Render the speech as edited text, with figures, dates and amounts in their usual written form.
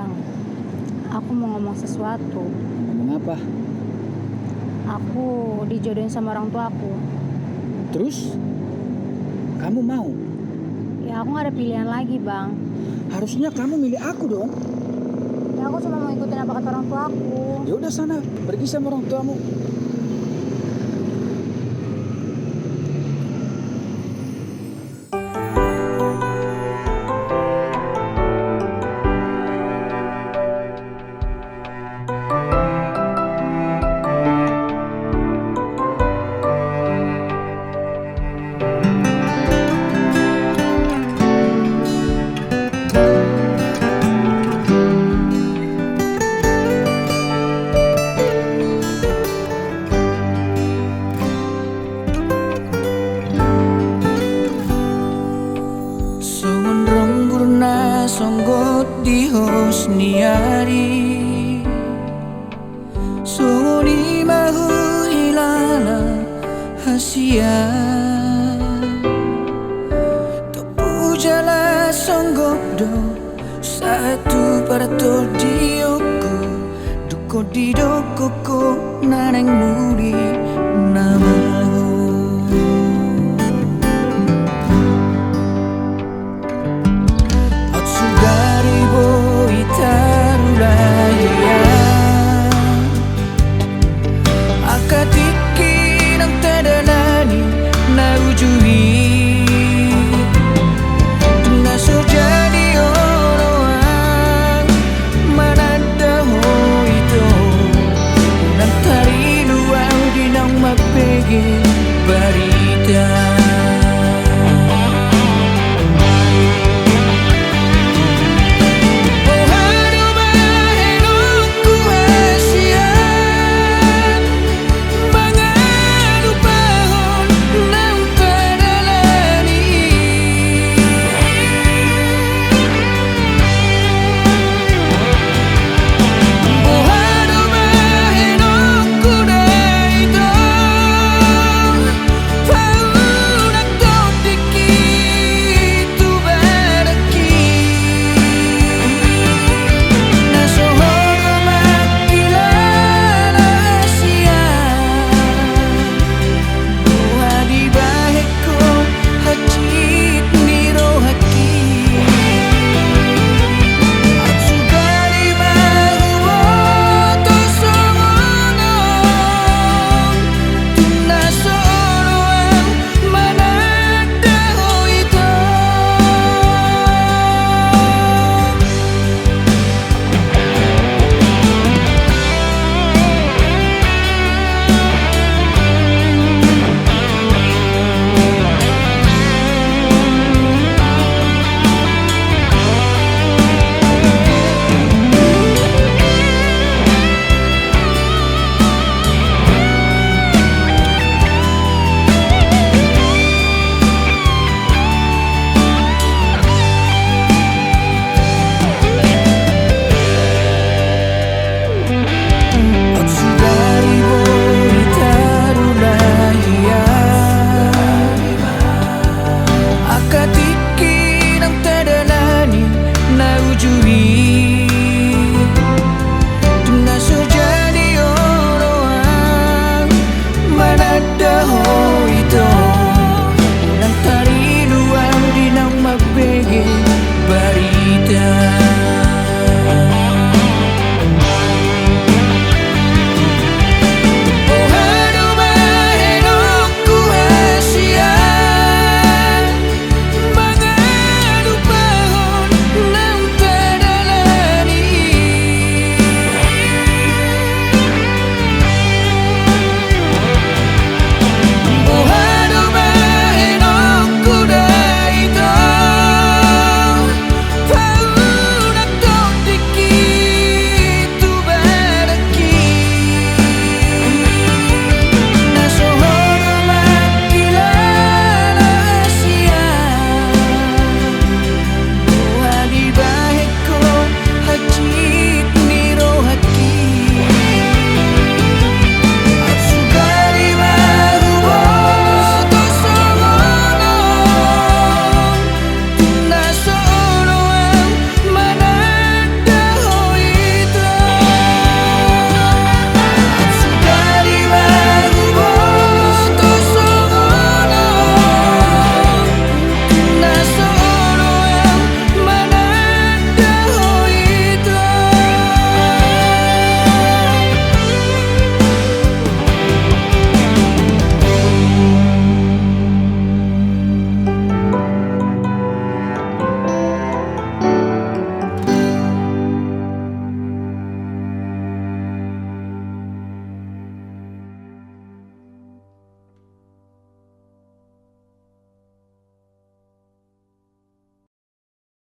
Bang, aku mau ngomong sesuatu. Ngomong apa? Aku dijodohin sama orang tua aku. Terus? Kamu mau? Ya aku gak ada pilihan lagi Bang. Harusnya kamu milih aku dong. Ya aku cuma mau ikutin apa kata orang tua aku. Ya udah sana, pergi sama orang tuamu. Songgot di hosniari Soni mahu hilala hasia Topu jala songgok do Satu parato dioko Duko di doko ko naneng muri